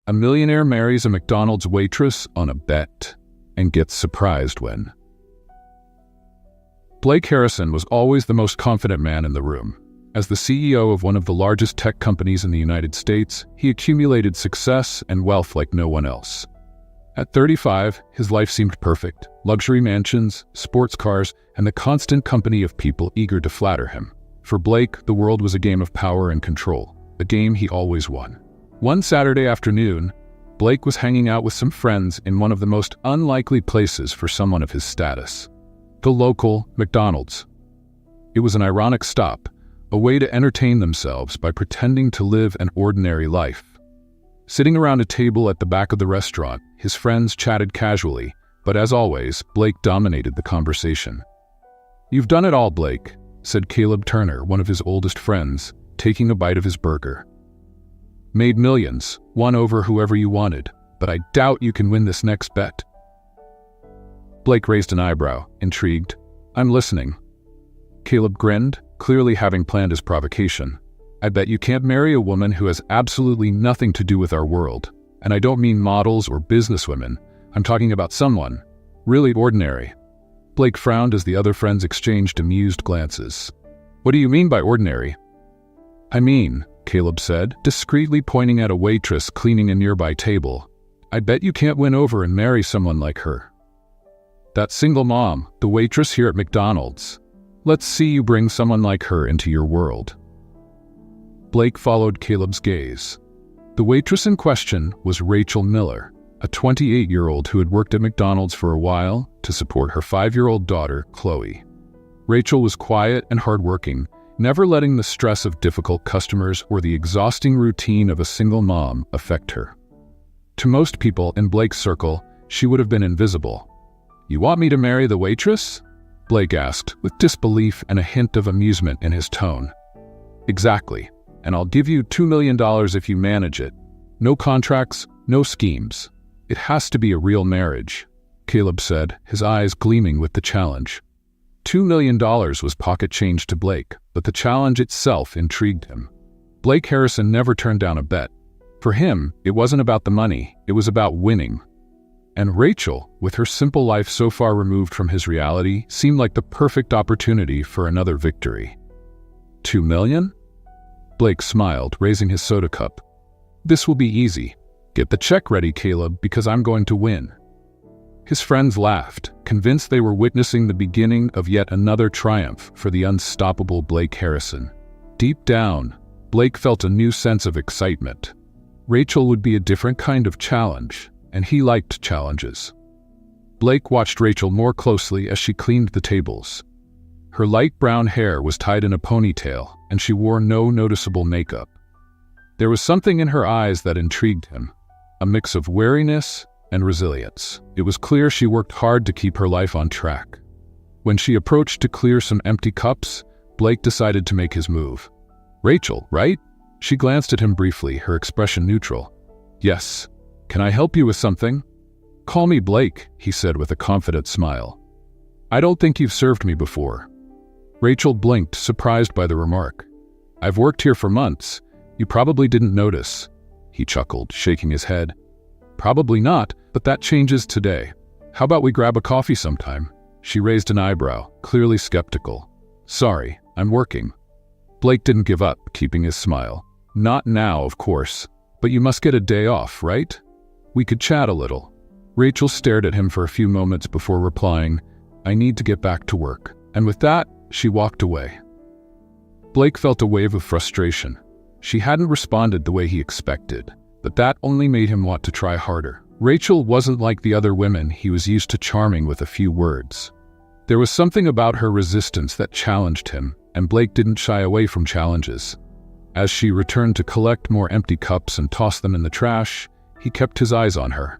A millionaire marries a McDonald's waitress on a bet and gets surprised when. Blake Harrison was always the most confident man in the room. As the CEO of one of the largest tech companies in the United States, he accumulated success and wealth like no one else. At 35, his life seemed perfect: luxury mansions, sports cars, and the constant company of people eager to flatter him. For Blake, the world was a game of power and control, a game he always won. One Saturday afternoon, Blake was hanging out with some friends in one of the most unlikely places for someone of his status: the local McDonald's. It was an ironic stop, a way to entertain themselves by pretending to live an ordinary life. Sitting around a table at the back of the restaurant, his friends chatted casually, but as always, Blake dominated the conversation. "You've done it all, Blake," said Caleb Turner, one of his oldest friends, taking a bite of his burger. "Made millions, won over whoever you wanted, but I doubt you can win this next bet." Blake raised an eyebrow, intrigued. "I'm listening." Caleb grinned, clearly having planned his provocation. "I bet you can't marry a woman who has absolutely nothing to do with our world. And I don't mean models or businesswomen. I'm talking about someone really ordinary." Blake frowned as the other friends exchanged amused glances. "What do you mean by ordinary?" "I mean," Caleb said, discreetly pointing at a waitress cleaning a nearby table, "I bet you can't win over and marry someone like her. That single mom, the waitress here at McDonald's. Let's see you bring someone like her into your world." Blake followed Caleb's gaze. The waitress in question was Rachel Miller, a 28-year-old who had worked at McDonald's for a while to support her 5-year-old daughter, Chloe. Rachel was quiet and hardworking, never letting the stress of difficult customers or the exhausting routine of a single mom affect her. To most people in Blake's circle, she would have been invisible. "You want me to marry the waitress?" Blake asked, with disbelief and a hint of amusement in his tone. "Exactly. And I'll give you $2 million if you manage it. No contracts, no schemes. It has to be a real marriage," Caleb said, his eyes gleaming with the challenge. $2 million was pocket change to Blake, but the challenge itself intrigued him. Blake Harrison never turned down a bet. For him, it wasn't about the money, it was about winning. And Rachel, with her simple life so far removed from his reality, seemed like the perfect opportunity for another victory. $2 million? Blake smiled, raising his soda cup. "This will be easy. Get the check ready, Caleb, because I'm going to win." His friends laughed, convinced they were witnessing the beginning of yet another triumph for the unstoppable Blake Harrison. Deep down, Blake felt a new sense of excitement. Rachel would be a different kind of challenge, and he liked challenges. Blake watched Rachel more closely as she cleaned the tables. Her light brown hair was tied in a ponytail, and she wore no noticeable makeup. There was something in her eyes that intrigued him, a mix of wariness and resilience. It was clear she worked hard to keep her life on track. When she approached to clear some empty cups, Blake decided to make his move. "Rachel, right?" She glanced at him briefly, her expression neutral. "Yes. Can I help you with something?" "Call me Blake," he said with a confident smile. "I don't think you've served me before." Rachel blinked, surprised by the remark. "I've worked here for months. You probably didn't notice." He chuckled, shaking his head. "Probably not, but that changes today. How about we grab a coffee sometime?" She raised an eyebrow, clearly skeptical. "Sorry, I'm working." Blake didn't give up, keeping his smile. "Not now, of course, but you must get a day off, right? We could chat a little." Rachel stared at him for a few moments before replying, "I need to get back to work." And with that, she walked away. Blake felt a wave of frustration. She hadn't responded the way he expected, but that only made him want to try harder. Rachel wasn't like the other women he was used to charming with a few words. There was something about her resistance that challenged him, and Blake didn't shy away from challenges. As she returned to collect more empty cups and toss them in the trash, he kept his eyes on her.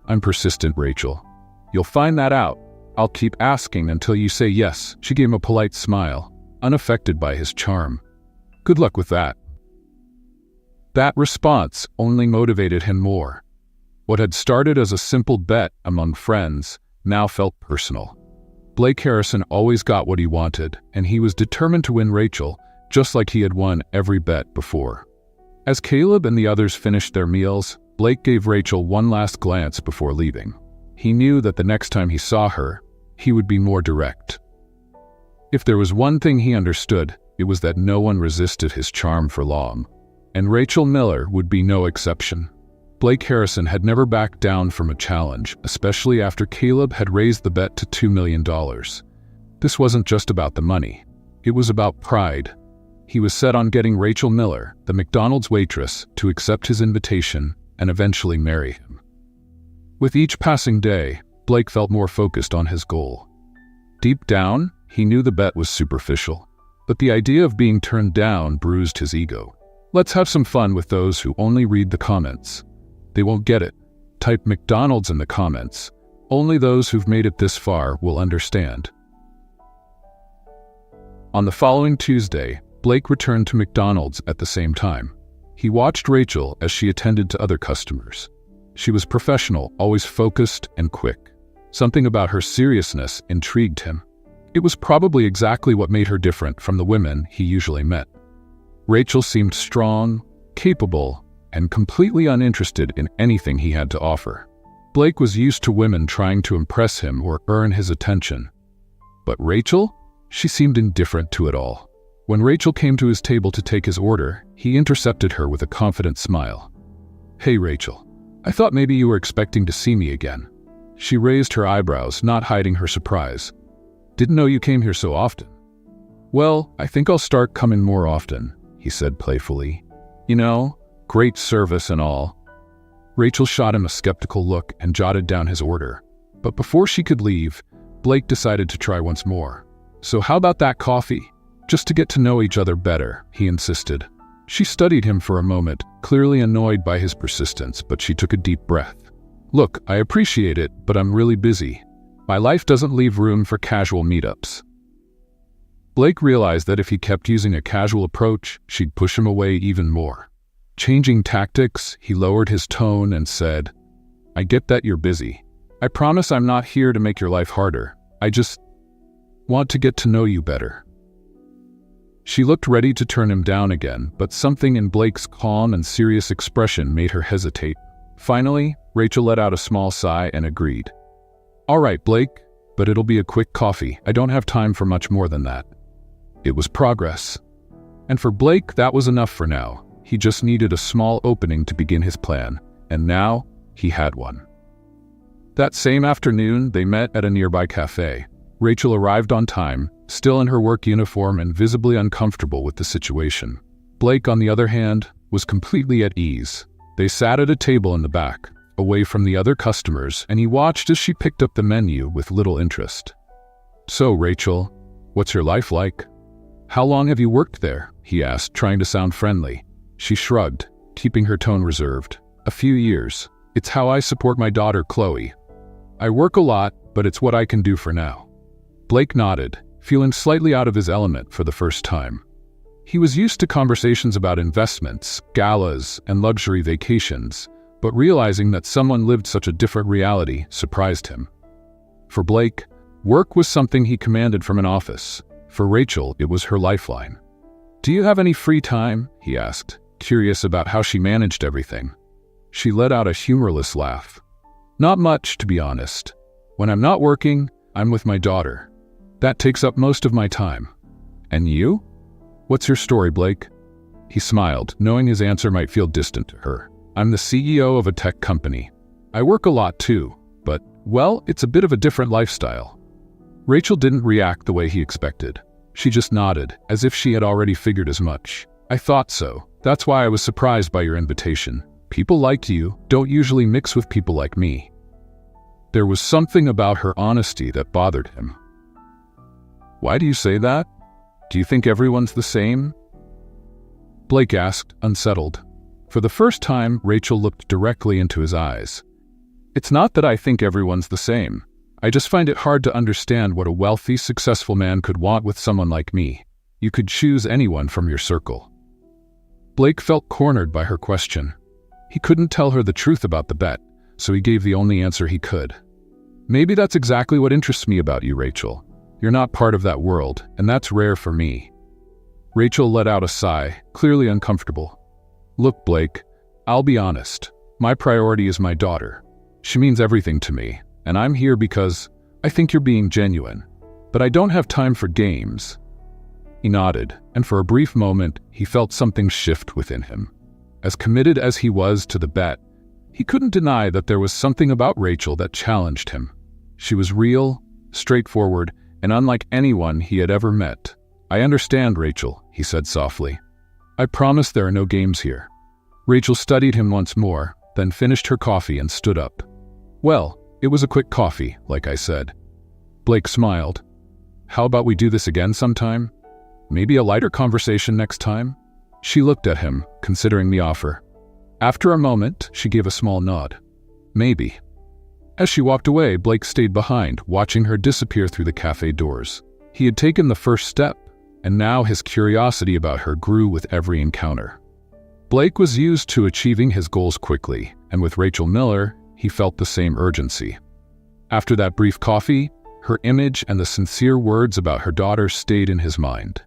"I'm persistent, Rachel. You'll find that out. I'll keep asking until you say yes." She gave him a polite smile, unaffected by his charm. "Good luck with that." That response only motivated him more. What had started as a simple bet among friends now felt personal. Blake Harrison always got what he wanted, and he was determined to win Rachel, just like he had won every bet before. As Caleb and the others finished their meals, Blake gave Rachel one last glance before leaving. He knew that the next time he saw her, he would be more direct. If there was one thing he understood, it was that no one resisted his charm for long, and Rachel Miller would be no exception. Blake Harrison had never backed down from a challenge, especially after Caleb had raised the bet to $2 million. This wasn't just about the money. It was about pride. He was set on getting Rachel Miller, the McDonald's waitress, to accept his invitation and eventually marry him. With each passing day, Blake felt more focused on his goal. Deep down, he knew the bet was superficial, but the idea of being turned down bruised his ego. Let's have some fun with those who only read the comments. They won't get it. Type McDonald's in the comments. Only those who've made it this far will understand. On the following Tuesday, Blake returned to McDonald's at the same time. He watched Rachel as she attended to other customers. She was professional, always focused and quick. Something about her seriousness intrigued him. It was probably exactly what made her different from the women he usually met. Rachel seemed strong, capable, and completely uninterested in anything he had to offer. Blake was used to women trying to impress him or earn his attention. But Rachel? She seemed indifferent to it all. When Rachel came to his table to take his order, he intercepted her with a confident smile. "Hey, Rachel. I thought maybe you were expecting to see me again." She raised her eyebrows, not hiding her surprise. "Didn't know you came here so often." "Well, I think I'll start coming more often," he said playfully. "You know, great service and all." Rachel shot him a skeptical look and jotted down his order. But before she could leave, Blake decided to try once more. "So how about that coffee? Just to get to know each other better," he insisted. She studied him for a moment, clearly annoyed by his persistence, but she took a deep breath. "Look, I appreciate it, but I'm really busy. My life doesn't leave room for casual meetups." Blake realized that if he kept using a casual approach, she'd push him away even more. Changing tactics, he lowered his tone and said, "I get that you're busy. I promise I'm not here to make your life harder. I just want to get to know you better." She looked ready to turn him down again, but something in Blake's calm and serious expression made her hesitate. Finally, Rachel let out a small sigh and agreed. "All right, Blake, but it'll be a quick coffee. I don't have time for much more than that." It was progress. And for Blake, that was enough for now. He just needed a small opening to begin his plan, and now he had one. That same afternoon, they met at a nearby cafe. Rachel arrived on time, still in her work uniform and visibly uncomfortable with the situation. Blake, on the other hand, was completely at ease. They sat at a table in the back, away from the other customers, and he watched as she picked up the menu with little interest. "So, Rachel, what's your life like?" "How long have you worked there?" he asked, trying to sound friendly. She shrugged, keeping her tone reserved. "A few years. It's how I support my daughter, Chloe. I work a lot, but it's what I can do for now." Blake nodded, feeling slightly out of his element for the first time. He was used to conversations about investments, galas, and luxury vacations, but realizing that someone lived such a different reality surprised him. For Blake, work was something he commanded from an office. For Rachel, it was her lifeline. "Do you have any free time?" he asked, curious about how she managed everything. She let out a humorless laugh. "Not much, to be honest. When I'm not working, I'm with my daughter. That takes up most of my time." "And you? What's your story, Blake?" He smiled, knowing his answer might feel distant to her. "I'm the CEO of a tech company. I work a lot too, but, well, it's a bit of a different lifestyle." Rachel didn't react the way he expected. She just nodded, as if she had already figured as much. "I thought so. That's why I was surprised by your invitation. People like you don't usually mix with people like me." There was something about her honesty that bothered him. "Why do you say that? Do you think everyone's the same?" Blake asked, unsettled. For the first time, Rachel looked directly into his eyes. "It's not that I think everyone's the same. I just find it hard to understand what a wealthy, successful man could want with someone like me. You could choose anyone from your circle." Blake felt cornered by her question. He couldn't tell her the truth about the bet, so he gave the only answer he could. "Maybe that's exactly what interests me about you, Rachel. You're not part of that world, and that's rare for me." Rachel let out a sigh, clearly uncomfortable. "Look, Blake, I'll be honest. My priority is my daughter. She means everything to me, and I'm here because I think you're being genuine. But I don't have time for games." He nodded, and for a brief moment, he felt something shift within him. As committed as he was to the bet, he couldn't deny that there was something about Rachel that challenged him. She was real, straightforward, and unlike anyone he had ever met. "I understand, Rachel," he said softly. "I promise there are no games here." Rachel studied him once more, then finished her coffee and stood up. "Well, it was a quick coffee, like I said." Blake smiled. "How about we do this again sometime? Maybe a lighter conversation next time?" She looked at him, considering the offer. After a moment, she gave a small nod. "Maybe." As she walked away, Blake stayed behind, watching her disappear through the cafe doors. He had taken the first step, and now his curiosity about her grew with every encounter. Blake was used to achieving his goals quickly, and with Rachel Miller, he felt the same urgency. After that brief coffee, her image and the sincere words about her daughter stayed in his mind.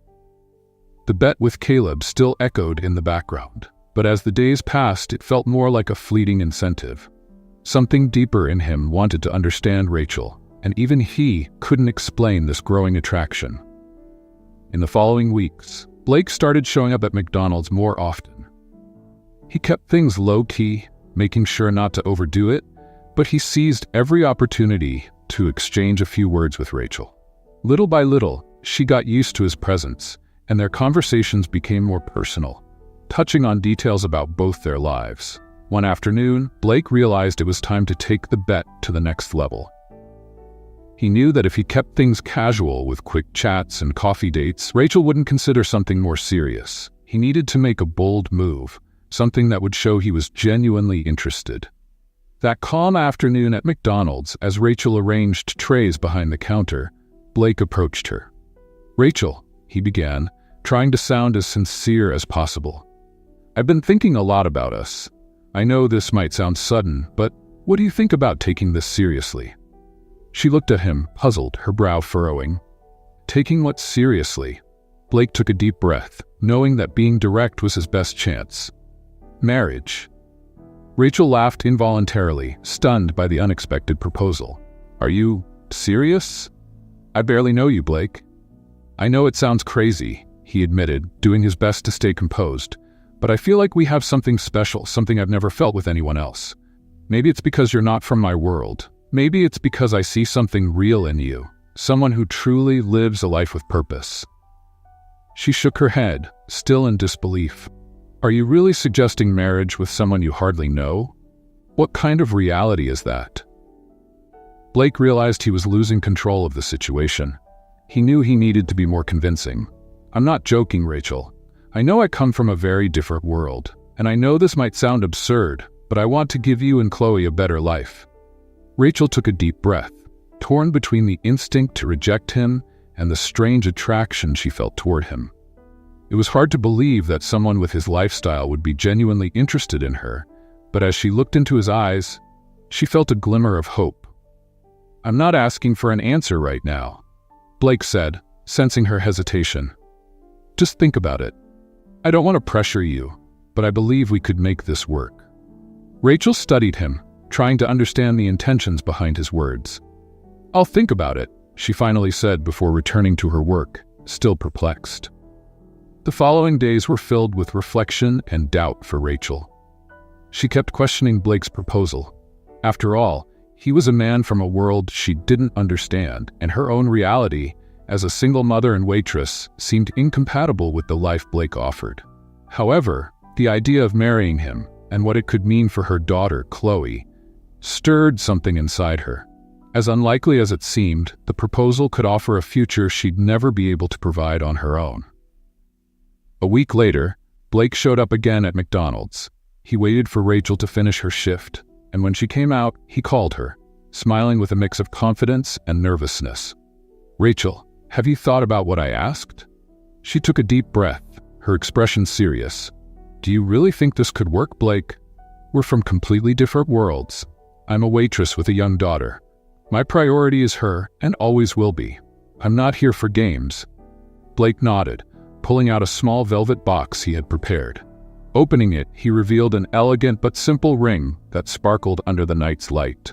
The bet with Caleb still echoed in the background, but as the days passed, it felt more like a fleeting incentive. Something deeper in him wanted to understand Rachel, and even he couldn't explain this growing attraction. In the following weeks, Blake started showing up at McDonald's more often. He kept things low-key, making sure not to overdo it, but he seized every opportunity to exchange a few words with Rachel. Little by little, she got used to his presence, and their conversations became more personal, touching on details about both their lives. One afternoon, Blake realized it was time to take the bet to the next level. He knew that if he kept things casual with quick chats and coffee dates, Rachel wouldn't consider something more serious. He needed to make a bold move, something that would show he was genuinely interested. That calm afternoon at McDonald's, as Rachel arranged trays behind the counter, Blake approached her. "Rachel," he began, trying to sound as sincere as possible. "I've been thinking a lot about us. I know this might sound sudden, but what do you think about taking this seriously?" She looked at him, puzzled, her brow furrowing. Taking what seriously? Blake took a deep breath, knowing that being direct was his best chance. "Marriage." Rachel laughed involuntarily, stunned by the unexpected proposal. "Are you serious? I barely know you, Blake." "I know it sounds crazy," he admitted, doing his best to stay composed, "but I feel like we have something special, something I've never felt with anyone else. Maybe it's because you're not from my world. Maybe it's because I see something real in you, someone who truly lives a life with purpose." She shook her head, still in disbelief. "Are you really suggesting marriage with someone you hardly know? What kind of reality is that?" Blake realized he was losing control of the situation. He knew he needed to be more convincing. "I'm not joking, Rachel. I know I come from a very different world, and I know this might sound absurd, but I want to give you and Chloe a better life." Rachel took a deep breath, torn between the instinct to reject him and the strange attraction she felt toward him. It was hard to believe that someone with his lifestyle would be genuinely interested in her, but as she looked into his eyes, she felt a glimmer of hope. "I'm not asking for an answer right now," Blake said, sensing her hesitation. "Just think about it. I don't want to pressure you, but I believe we could make this work." Rachel studied him, trying to understand the intentions behind his words. "I'll think about it," she finally said before returning to her work, still perplexed. The following days were filled with reflection and doubt for Rachel. She kept questioning Blake's proposal. After all, he was a man from a world she didn't understand, and her own reality, as a single mother and waitress, seemed incompatible with the life Blake offered. However, the idea of marrying him, and what it could mean for her daughter, Chloe, stirred something inside her. As unlikely as it seemed, the proposal could offer a future she'd never be able to provide on her own. A week later, Blake showed up again at McDonald's. He waited for Rachel to finish her shift, and when she came out, he called her, smiling with a mix of confidence and nervousness. "Rachel, have you thought about what I asked?" She took a deep breath, her expression serious. "Do you really think this could work, Blake? We're from completely different worlds. I'm a waitress with a young daughter. My priority is her, and always will be. I'm not here for games." Blake nodded, pulling out a small velvet box he had prepared. Opening it, he revealed an elegant but simple ring that sparkled under the night's light.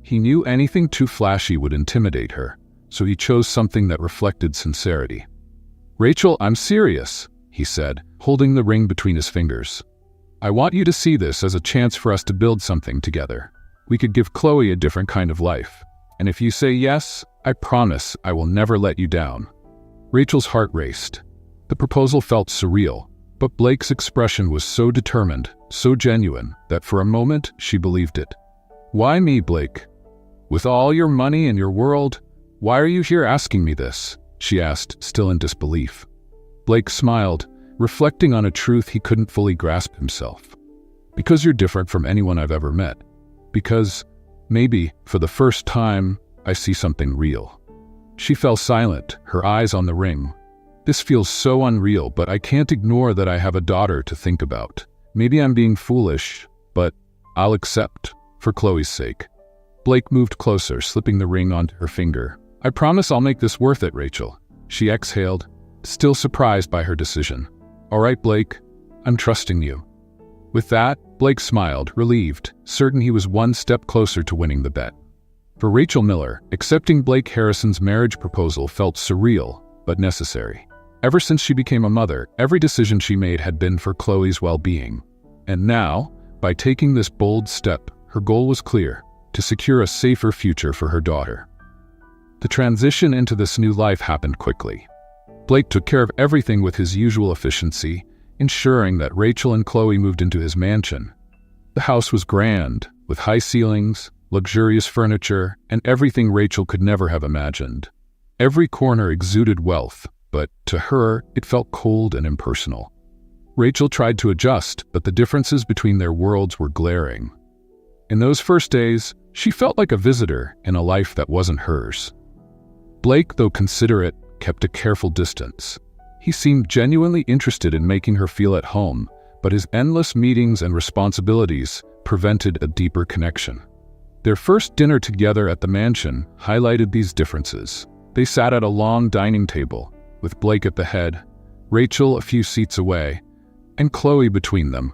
He knew anything too flashy would intimidate her, so he chose something that reflected sincerity. "Rachel, I'm serious," he said, holding the ring between his fingers. "I want you to see this as a chance for us to build something together. We could give Chloe a different kind of life. And if you say yes, I promise I will never let you down." Rachel's heart raced. The proposal felt surreal, but Blake's expression was so determined, so genuine, that for a moment she believed it. "Why me, Blake? With all your money and your world, why are you here asking me this?" she asked, still in disbelief. Blake smiled, reflecting on a truth he couldn't fully grasp himself. "Because you're different from anyone I've ever met. Because, maybe, for the first time, I see something real." She fell silent, her eyes on the ring. "This feels so unreal, but I can't ignore that I have a daughter to think about. Maybe I'm being foolish, but I'll accept, for Chloe's sake." Blake moved closer, slipping the ring onto her finger. "I promise I'll make this worth it, Rachel," she exhaled, still surprised by her decision. "All right, Blake, I'm trusting you." With that, Blake smiled, relieved, certain he was one step closer to winning the bet. For Rachel Miller, accepting Blake Harrison's marriage proposal felt surreal, but necessary. Ever since she became a mother, every decision she made had been for Chloe's well-being. And now, by taking this bold step, her goal was clear: to secure a safer future for her daughter. The transition into this new life happened quickly. Blake took care of everything with his usual efficiency, ensuring that Rachel and Chloe moved into his mansion. The house was grand, with high ceilings, luxurious furniture, and everything Rachel could never have imagined. Every corner exuded wealth, but to her, it felt cold and impersonal. Rachel tried to adjust, but the differences between their worlds were glaring. In those first days, she felt like a visitor in a life that wasn't hers. Blake, though considerate, kept a careful distance. He seemed genuinely interested in making her feel at home, but his endless meetings and responsibilities prevented a deeper connection. Their first dinner together at the mansion highlighted these differences. They sat at a long dining table, with Blake at the head, Rachel a few seats away, and Chloe between them.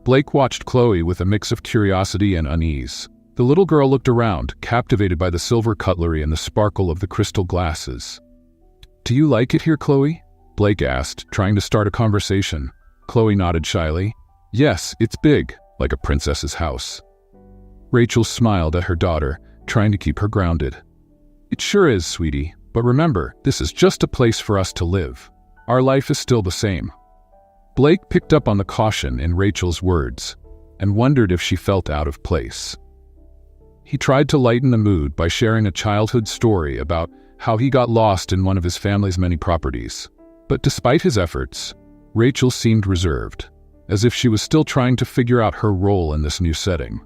Blake watched Chloe with a mix of curiosity and unease. The little girl looked around, captivated by the silver cutlery and the sparkle of the crystal glasses. "Do you like it here, Chloe?" Blake asked, trying to start a conversation. Chloe nodded shyly. "Yes, it's big, like a princess's house." Rachel smiled at her daughter, trying to keep her grounded. "It sure is, sweetie, but remember, this is just a place for us to live. Our life is still the same." Blake picked up on the caution in Rachel's words and wondered if she felt out of place. He tried to lighten the mood by sharing a childhood story about how he got lost in one of his family's many properties. But despite his efforts, Rachel seemed reserved, as if she was still trying to figure out her role in this new setting.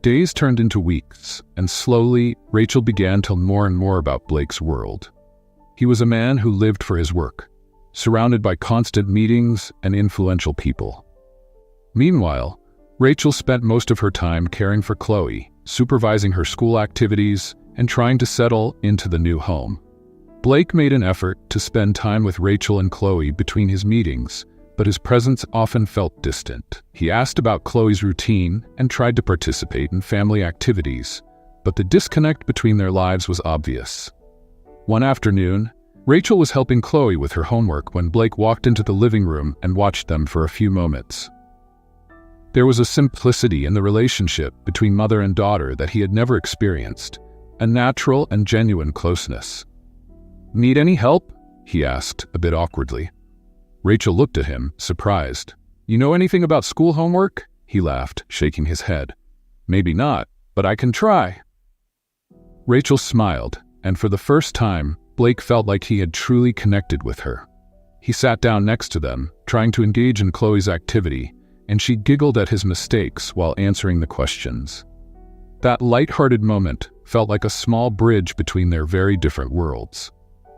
Days turned into weeks, and slowly, Rachel began to learn more and more about Blake's world. He was a man who lived for his work, surrounded by constant meetings and influential people. Meanwhile, Rachel spent most of her time caring for Chloe, supervising her school activities, and trying to settle into the new home. Blake made an effort to spend time with Rachel and Chloe between his meetings, but his presence often felt distant. He asked about Chloe's routine and tried to participate in family activities, but the disconnect between their lives was obvious. One afternoon, Rachel was helping Chloe with her homework when Blake walked into the living room and watched them for a few moments. There was a simplicity in the relationship between mother and daughter that he had never experienced, a natural and genuine closeness. "Need any help?" he asked, a bit awkwardly. Rachel looked at him, surprised. "You know anything about school homework?" He laughed, shaking his head. "Maybe not, but I can try." Rachel smiled, and for the first time, Blake felt like he had truly connected with her. He sat down next to them, trying to engage in Chloe's activity, and she giggled at his mistakes while answering the questions. That light-hearted moment felt like a small bridge between their very different worlds.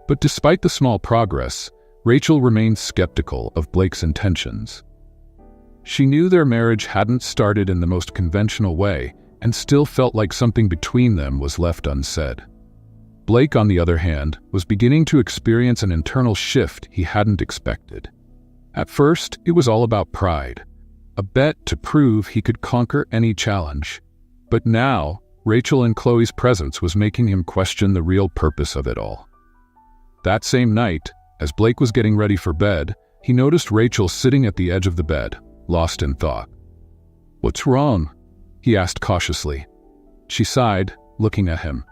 But despite the small progress, Rachel remained skeptical of Blake's intentions. She knew their marriage hadn't started in the most conventional way and still felt like something between them was left unsaid. Blake, on the other hand, was beginning to experience an internal shift he hadn't expected. At first, it was all about pride, a bet to prove he could conquer any challenge. But now, Rachel and Chloe's presence was making him question the real purpose of it all. That same night, as Blake was getting ready for bed, he noticed Rachel sitting at the edge of the bed, lost in thought. "What's wrong?" he asked cautiously. She sighed, looking at him.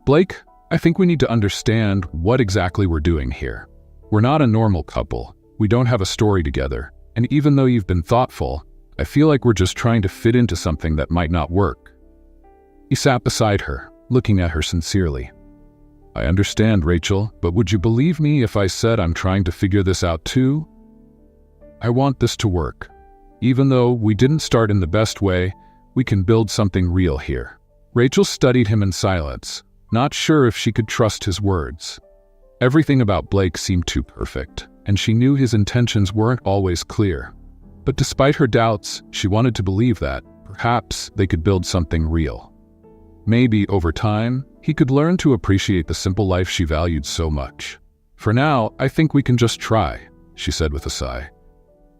"Blake, I think we need to understand what exactly we're doing here. We're not a normal couple. We don't have a story together. And even though you've been thoughtful, I feel like we're just trying to fit into something that might not work." He sat beside her, looking at her sincerely. "I understand, Rachel, but would you believe me if I said I'm trying to figure this out too? I want this to work. Even though we didn't start in the best way, we can build something real here." Rachel studied him in silence, not sure if she could trust his words. Everything about Blake seemed too perfect, and she knew his intentions weren't always clear. But despite her doubts, she wanted to believe that, perhaps, they could build something real. Maybe, over time, he could learn to appreciate the simple life she valued so much. "For now, I think we can just try," she said with a sigh.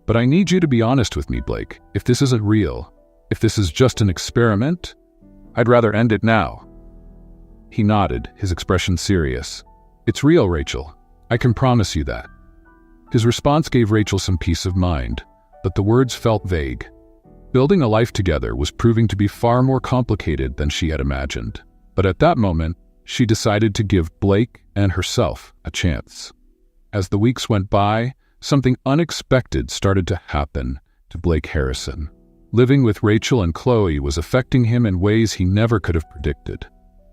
"But I need you to be honest with me, Blake. If this isn't real, if this is just an experiment, I'd rather end it now." He nodded, his expression serious. "It's real, Rachel. I can promise you that." His response gave Rachel some peace of mind, but the words felt vague. Building a life together was proving to be far more complicated than she had imagined. But at that moment, she decided to give Blake and herself a chance. As the weeks went by, something unexpected started to happen to Blake Harrison. Living with Rachel and Chloe was affecting him in ways he never could have predicted.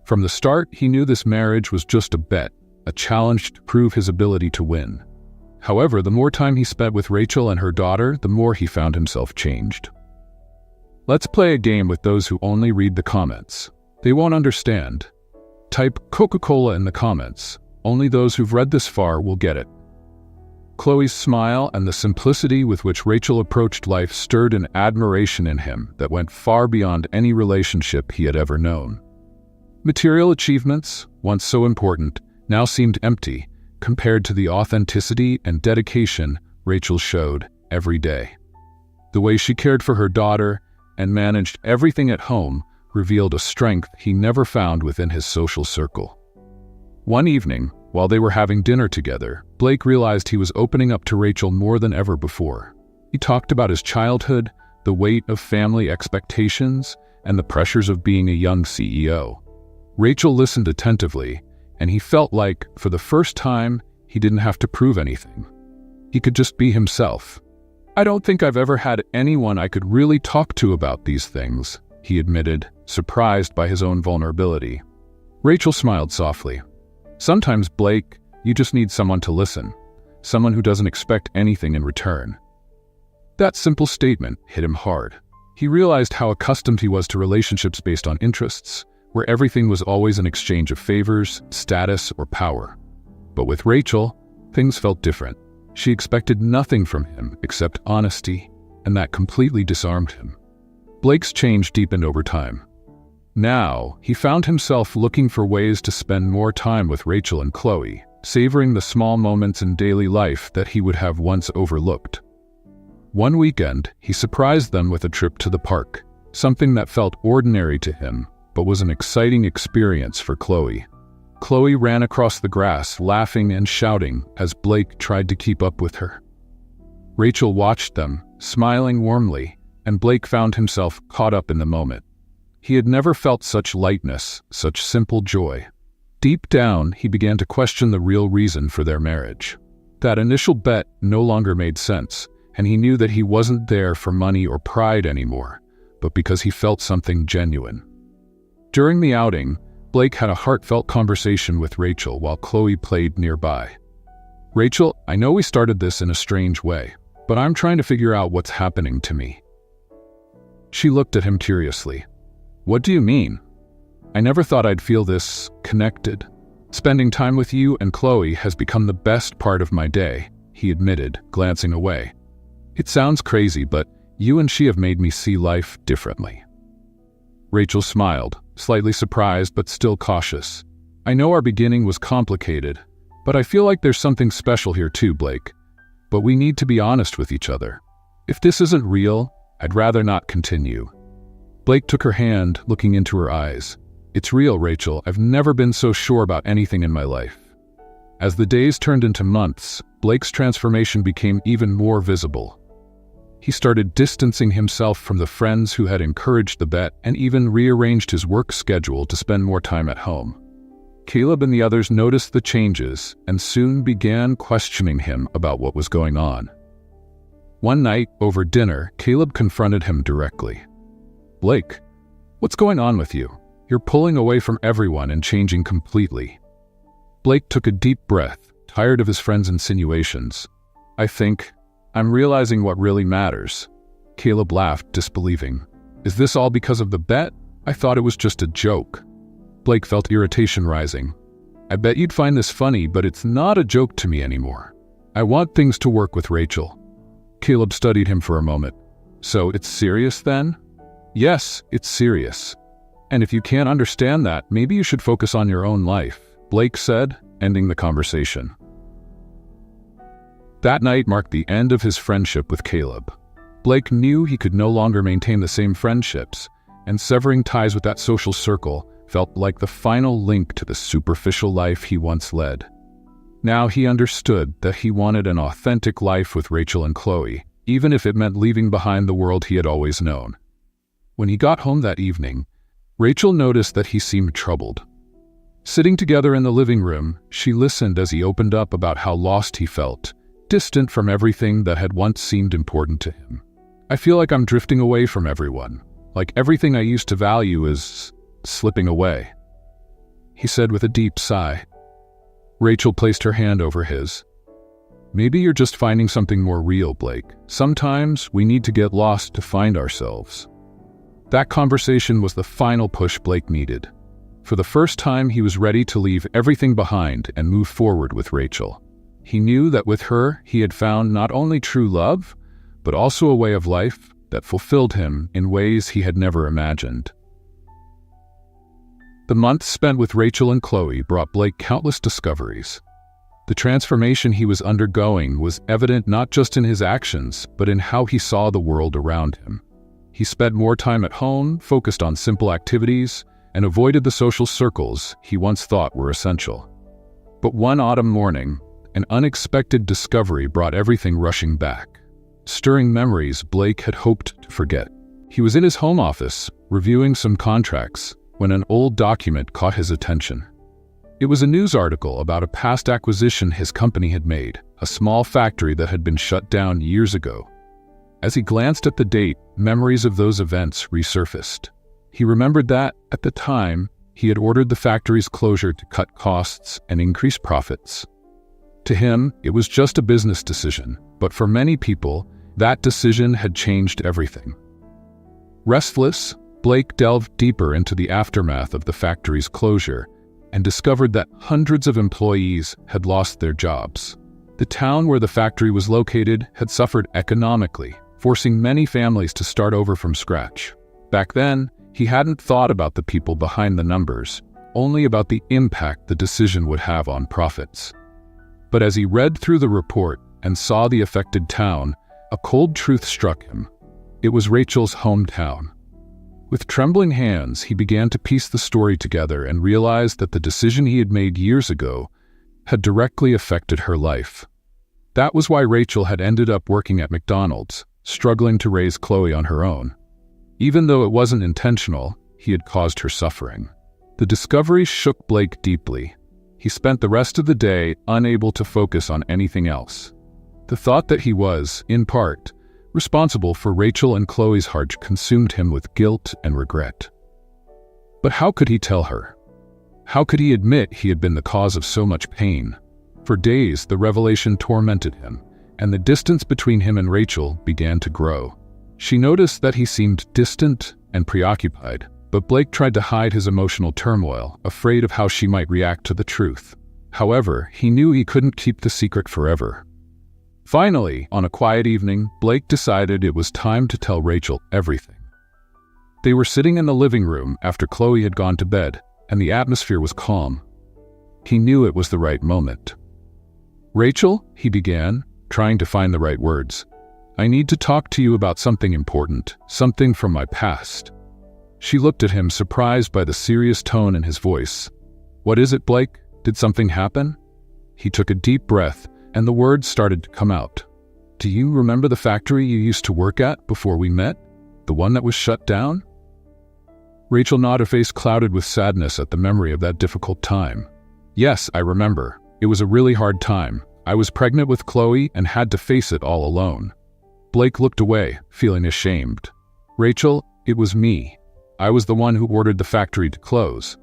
From the start, he knew this marriage was just a bet, a challenge to prove his ability to win. However, the more time he spent with Rachel and her daughter, the more he found himself changed. Let's play a game with those who only read the comments. They won't understand. Type Coca-Cola in the comments. Only those who've read this far will get it. Chloe's smile and the simplicity with which Rachel approached life stirred an admiration in him that went far beyond any relationship he had ever known. Material achievements, once so important, now seemed empty compared to the authenticity and dedication Rachel showed every day. The way she cared for her daughter and managed everything at home revealed a strength he never found within his social circle. One evening, while they were having dinner together, Blake realized he was opening up to Rachel more than ever before. He talked about his childhood, the weight of family expectations, and the pressures of being a young CEO. Rachel listened attentively, and he felt like, for the first time, he didn't have to prove anything. He could just be himself. "I don't think I've ever had anyone I could really talk to about these things," he admitted, surprised by his own vulnerability. Rachel smiled softly. "Sometimes, Blake, you just need someone to listen, someone who doesn't expect anything in return." That simple statement hit him hard. He realized how accustomed he was to relationships based on interests, where everything was always an exchange of favors, status, or power. But with Rachel, things felt different. She expected nothing from him except honesty, and that completely disarmed him. Blake's change deepened over time. Now, he found himself looking for ways to spend more time with Rachel and Chloe, savoring the small moments in daily life that he would have once overlooked. One weekend, he surprised them with a trip to the park, something that felt ordinary to him, but was an exciting experience for Chloe. Chloe ran across the grass, laughing and shouting as Blake tried to keep up with her. Rachel watched them, smiling warmly, and Blake found himself caught up in the moment. He had never felt such lightness, such simple joy. Deep down, he began to question the real reason for their marriage. That initial bet no longer made sense, and he knew that he wasn't there for money or pride anymore, but because he felt something genuine. During the outing, Blake had a heartfelt conversation with Rachel while Chloe played nearby. "Rachel, I know we started this in a strange way, but I'm trying to figure out what's happening to me." She looked at him curiously. "What do you mean? I never thought I'd feel this connected. Spending time with you and Chloe has become the best part of my day," he admitted, glancing away. "It sounds crazy, but you and she have made me see life differently." Rachel smiled, slightly surprised but still cautious. "I know our beginning was complicated, but I feel like there's something special here too, Blake. But we need to be honest with each other. If this isn't real, I'd rather not continue." Blake took her hand, looking into her eyes. "It's real, Rachel. I've never been so sure about anything in my life." As the days turned into months, Blake's transformation became even more visible. He started distancing himself from the friends who had encouraged the bet and even rearranged his work schedule to spend more time at home. Caleb and the others noticed the changes and soon began questioning him about what was going on. One night, over dinner, Caleb confronted him directly. "Blake, what's going on with you? You're pulling away from everyone and changing completely." Blake took a deep breath, tired of his friend's insinuations. I'm realizing what really matters." Caleb laughed, disbelieving. "Is this all because of the bet? I thought it was just a joke." Blake felt irritation rising. "I bet you'd find this funny, but it's not a joke to me anymore. I want things to work with Rachel." Caleb studied him for a moment. "So it's serious then?" "Yes, it's serious. And if you can't understand that, maybe you should focus on your own life," Blake said, ending the conversation. That night marked the end of his friendship with Caleb. Blake knew he could no longer maintain the same friendships, and severing ties with that social circle felt like the final link to the superficial life he once led. Now he understood that he wanted an authentic life with Rachel and Chloe, even if it meant leaving behind the world he had always known. When he got home that evening, Rachel noticed that he seemed troubled. Sitting together in the living room, she listened as he opened up about how lost he felt, distant from everything that had once seemed important to him. "I feel like I'm drifting away from everyone, like everything I used to value is slipping away," he said with a deep sigh. Rachel placed her hand over his. "Maybe you're just finding something more real, Blake. Sometimes we need to get lost to find ourselves." That conversation was the final push Blake needed. For the first time, he was ready to leave everything behind and move forward with Rachel. He knew that with her, he had found not only true love, but also a way of life that fulfilled him in ways he had never imagined. The months spent with Rachel and Chloe brought Blake countless discoveries. The transformation he was undergoing was evident not just in his actions, but in how he saw the world around him. He spent more time at home, focused on simple activities, and avoided the social circles he once thought were essential. But one autumn morning, an unexpected discovery brought everything rushing back, stirring memories Blake had hoped to forget. He was in his home office, reviewing some contracts, when an old document caught his attention. It was a news article about a past acquisition his company had made, a small factory that had been shut down years ago. As he glanced at the date, memories of those events resurfaced. He remembered that, at the time, he had ordered the factory's closure to cut costs and increase profits. To him, it was just a business decision, but for many people, that decision had changed everything. Restless, Blake delved deeper into the aftermath of the factory's closure and discovered that hundreds of employees had lost their jobs. The town where the factory was located had suffered economically, forcing many families to start over from scratch. Back then, he hadn't thought about the people behind the numbers, only about the impact the decision would have on profits. But as he read through the report and saw the affected town, a cold truth struck him. It was Rachel's hometown. With trembling hands, he began to piece the story together and realized that the decision he had made years ago had directly affected her life. That was why Rachel had ended up working at McDonald's, struggling to raise Chloe on her own. Even though it wasn't intentional, he had caused her suffering. The discovery shook Blake deeply. He spent the rest of the day unable to focus on anything else. The thought that he was, in part, responsible for Rachel and Chloe's heart consumed him with guilt and regret. But how could he tell her? How could he admit he had been the cause of so much pain? For days, the revelation tormented him, and the distance between him and Rachel began to grow. She noticed that he seemed distant and preoccupied, but Blake tried to hide his emotional turmoil, afraid of how she might react to the truth. However, he knew he couldn't keep the secret forever. Finally, on a quiet evening, Blake decided it was time to tell Rachel everything. They were sitting in the living room after Chloe had gone to bed, and the atmosphere was calm. He knew it was the right moment. "Rachel," he began, trying to find the right words, I need to talk to you about something important, something from my past." She looked at him, surprised by the serious tone in his voice. "What is it, Blake? Did something happen?" He took a deep breath, and the words started to come out. "Do you remember the factory you used to work at before we met? The one that was shut down?" Rachel nodded, her face clouded with sadness at the memory of that difficult time. "Yes, I remember. It was a really hard time. I was pregnant with Chloe and had to face it all alone." Blake looked away, feeling ashamed. "Rachel, it was me. I was the one who ordered the factory to close."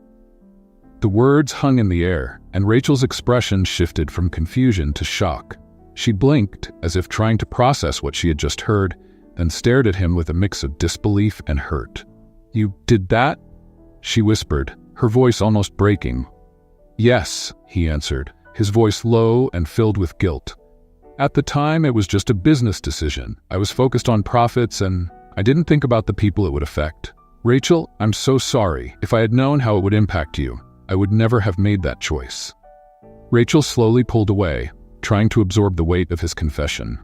The words hung in the air, and Rachel's expression shifted from confusion to shock. She blinked, as if trying to process what she had just heard, then stared at him with a mix of disbelief and hurt. "You did that?" she whispered, her voice almost breaking. "Yes," he answered, his voice low and filled with guilt. "At the time, it was just a business decision. I was focused on profits, and I didn't think about the people it would affect. Rachel, I'm so sorry. If I had known how it would impact you, I would never have made that choice." Rachel slowly pulled away, trying to absorb the weight of his confession.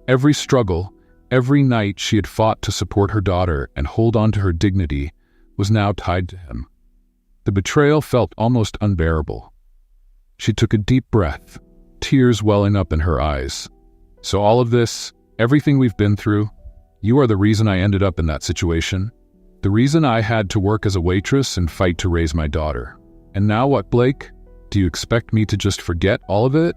Every struggle, every night she had fought to support her daughter and hold on to her dignity, was now tied to him. The betrayal felt almost unbearable. She took a deep breath, tears welling up in her eyes. "So all of this, everything we've been through, you are the reason I ended up in that situation? The reason I had to work as a waitress and fight to raise my daughter. And now what, Blake? Do you expect me to just forget all of it?"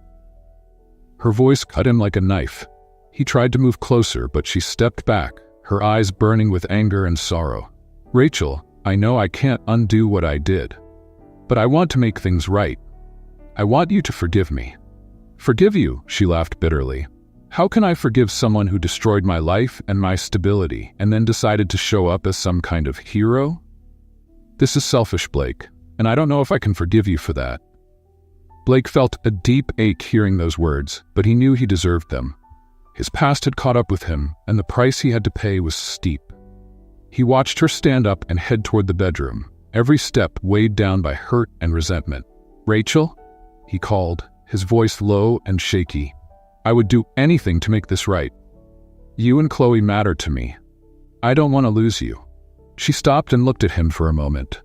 Her voice cut him like a knife. He tried to move closer, but she stepped back, her eyes burning with anger and sorrow. "Rachel, I know I can't undo what I did. But I want to make things right. I want you to forgive me." "Forgive you?" she laughed bitterly. "How can I forgive someone who destroyed my life and my stability and then decided to show up as some kind of hero? This is selfish, Blake, and I don't know if I can forgive you for that." Blake felt a deep ache hearing those words, but he knew he deserved them. His past had caught up with him, and the price he had to pay was steep. He watched her stand up and head toward the bedroom, every step weighed down by hurt and resentment. "Rachel?" he called, his voice low and shaky. "I would do anything to make this right. You and Chloe matter to me. I don't want to lose you." She stopped and looked at him for a moment.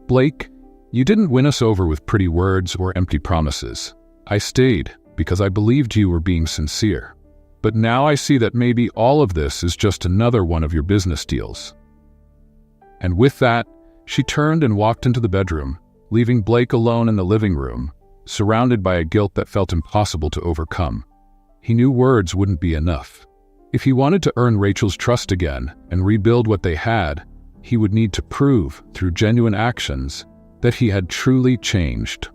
"Blake, you didn't win us over with pretty words or empty promises. I stayed because I believed you were being sincere. But now I see that maybe all of this is just another one of your business deals." And with that, she turned and walked into the bedroom, leaving Blake alone in the living room, surrounded by a guilt that felt impossible to overcome. He knew words wouldn't be enough. If he wanted to earn Rachel's trust again and rebuild what they had, he would need to prove, through genuine actions, that he had truly changed.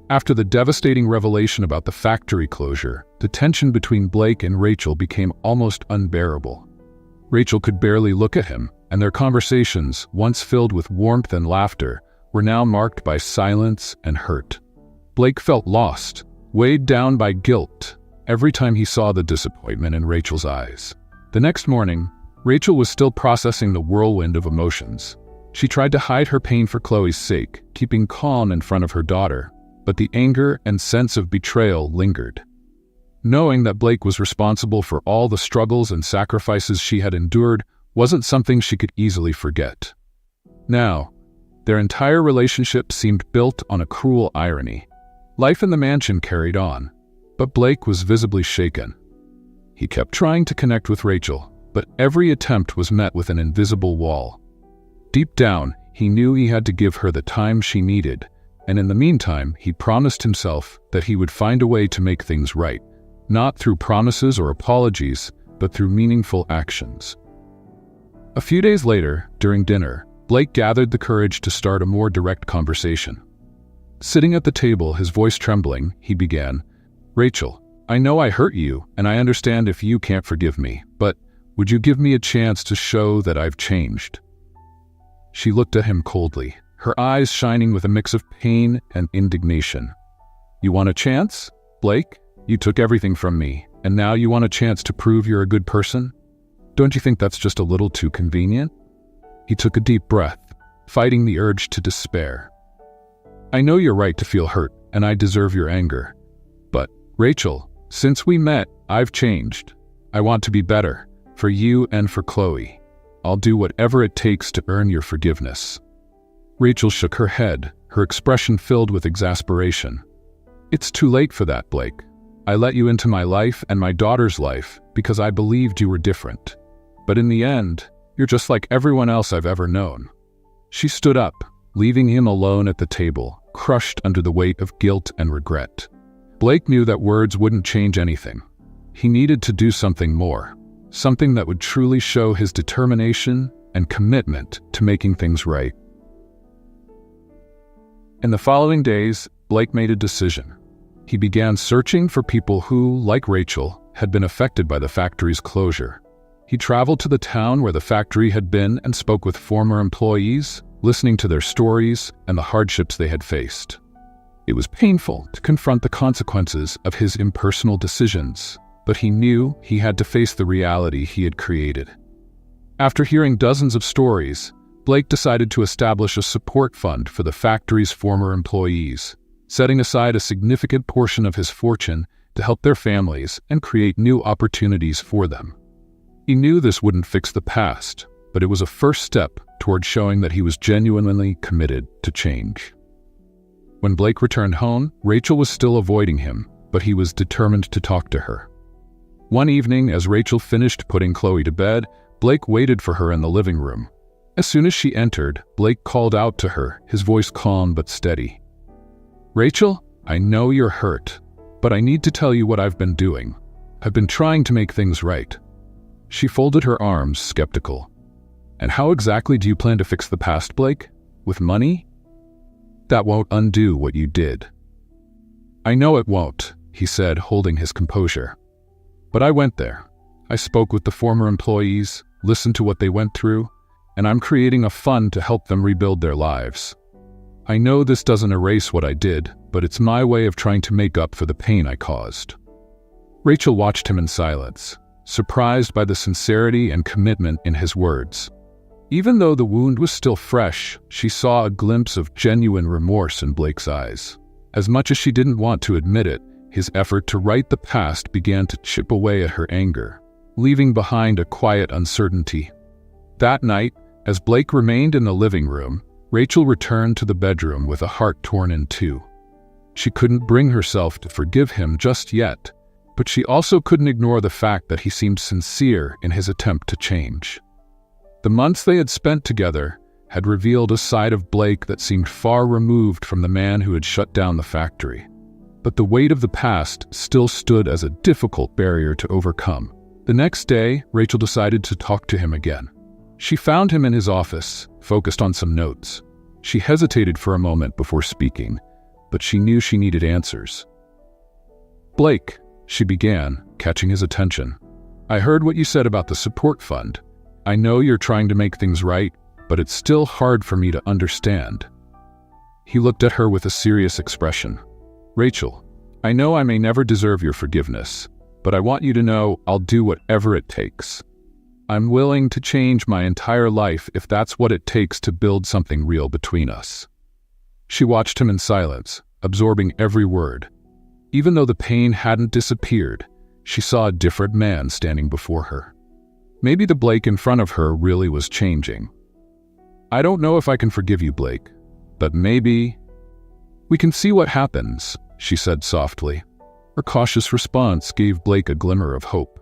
After the devastating revelation about the factory closure, the tension between Blake and Rachel became almost unbearable. Rachel could barely look at him, and their conversations, once filled with warmth and laughter, were now marked by silence and hurt. Blake felt lost, weighed down by guilt, every time he saw the disappointment in Rachel's eyes. The next morning, Rachel was still processing the whirlwind of emotions. She tried to hide her pain for Chloe's sake, keeping calm in front of her daughter, but the anger and sense of betrayal lingered. Knowing that Blake was responsible for all the struggles and sacrifices she had endured wasn't something she could easily forget. Now, their entire relationship seemed built on a cruel irony. Life in the mansion carried on, but Blake was visibly shaken. He kept trying to connect with Rachel, but every attempt was met with an invisible wall. Deep down, he knew he had to give her the time she needed, and in the meantime, he promised himself that he would find a way to make things right, not through promises or apologies, but through meaningful actions. A few days later, during dinner, Blake gathered the courage to start a more direct conversation. Sitting at the table, his voice trembling, he began, "Rachel, I know I hurt you, and I understand if you can't forgive me, but would you give me a chance to show that I've changed?" She looked at him coldly, her eyes shining with a mix of pain and indignation. "You want a chance? Blake, you took everything from me, and now you want a chance to prove you're a good person? Don't you think that's just a little too convenient?" He took a deep breath, fighting the urge to despair. "I know you're right to feel hurt, and I deserve your anger. But, Rachel, since we met, I've changed. I want to be better, for you and for Chloe. I'll do whatever it takes to earn your forgiveness." Rachel shook her head, her expression filled with exasperation. "It's too late for that, Blake. I let you into my life and my daughter's life because I believed you were different. But in the end, you're just like everyone else I've ever known." She stood up, leaving him alone at the table, crushed under the weight of guilt and regret. Blake knew that words wouldn't change anything. He needed to do something more, something that would truly show his determination and commitment to making things right. In the following days, Blake made a decision. He began searching for people who, like Rachel, had been affected by the factory's closure. He traveled to the town where the factory had been and spoke with former employees, listening to their stories and the hardships they had faced. It was painful to confront the consequences of his impersonal decisions, but he knew he had to face the reality he had created. After hearing dozens of stories, Blake decided to establish a support fund for the factory's former employees, setting aside a significant portion of his fortune to help their families and create new opportunities for them. He knew this wouldn't fix the past, but it was a first step toward showing that he was genuinely committed to change. When Blake returned home, Rachel was still avoiding him, but he was determined to talk to her. One evening, as Rachel finished putting Chloe to bed, Blake waited for her in the living room. As soon as she entered, Blake called out to her, his voice calm but steady. "Rachel, I know you're hurt, but I need to tell you what I've been doing. I've been trying to make things right." She folded her arms, skeptical. "And how exactly do you plan to fix the past, Blake? With money? That won't undo what you did." "I know it won't," he said, holding his composure. "But I went there. I spoke with the former employees, listened to what they went through, and I'm creating a fund to help them rebuild their lives. I know this doesn't erase what I did, but it's my way of trying to make up for the pain I caused." Rachel watched him in silence, surprised by the sincerity and commitment in his words. Even though the wound was still fresh, she saw a glimpse of genuine remorse in Blake's eyes. As much as she didn't want to admit it, his effort to right the past began to chip away at her anger, leaving behind a quiet uncertainty. That night, as Blake remained in the living room, Rachel returned to the bedroom with a heart torn in two. She couldn't bring herself to forgive him just yet, but she also couldn't ignore the fact that he seemed sincere in his attempt to change. The months they had spent together had revealed a side of Blake that seemed far removed from the man who had shut down the factory. But the weight of the past still stood as a difficult barrier to overcome. The next day, Rachel decided to talk to him again. She found him in his office, focused on some notes. She hesitated for a moment before speaking, but she knew she needed answers. "Blake," she began, catching his attention. "I heard what you said about the support fund. I know you're trying to make things right, but it's still hard for me to understand." He looked at her with a serious expression. "Rachel, I know I may never deserve your forgiveness, but I want you to know I'll do whatever it takes. I'm willing to change my entire life if that's what it takes to build something real between us." She watched him in silence, absorbing every word. Even though the pain hadn't disappeared, she saw a different man standing before her. Maybe the Blake in front of her really was changing. "I don't know if I can forgive you, Blake, but maybe we can see what happens," she said softly. Her cautious response gave Blake a glimmer of hope.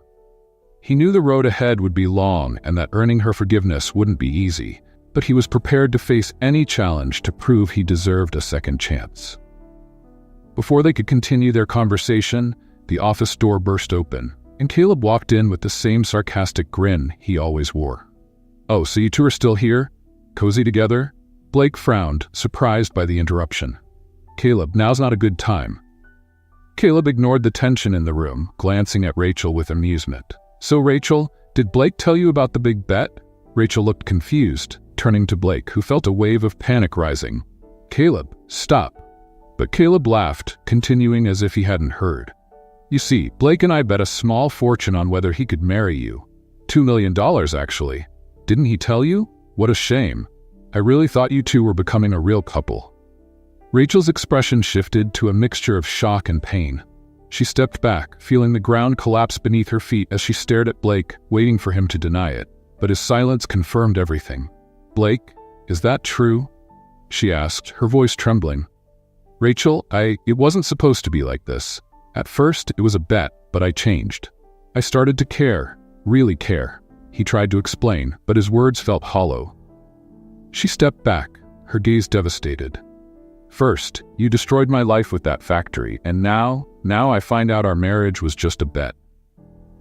He knew the road ahead would be long and that earning her forgiveness wouldn't be easy, but he was prepared to face any challenge to prove he deserved a second chance. Before they could continue their conversation, the office door burst open, and Caleb walked in with the same sarcastic grin he always wore. "Oh, so you two are still here? Cozy together?" Blake frowned, surprised by the interruption. "Caleb, now's not a good time." Caleb ignored the tension in the room, glancing at Rachel with amusement. "So Rachel, did Blake tell you about the big bet?" Rachel looked confused, turning to Blake, who felt a wave of panic rising. "Caleb, stop." But Caleb laughed, continuing as if he hadn't heard. "You see, Blake and I bet a small fortune on whether he could marry you. $2 million, actually. Didn't he tell you? What a shame. I really thought you two were becoming a real couple." Rachel's expression shifted to a mixture of shock and pain. She stepped back, feeling the ground collapse beneath her feet as she stared at Blake, waiting for him to deny it. But his silence confirmed everything. "Blake, is that true?" she asked, her voice trembling. "Rachel, it wasn't supposed to be like this. At first, it was a bet, but I changed. I started to care, really care," he tried to explain, but his words felt hollow. She stepped back, her gaze devastated. "First, you destroyed my life with that factory, and now I find out our marriage was just a bet."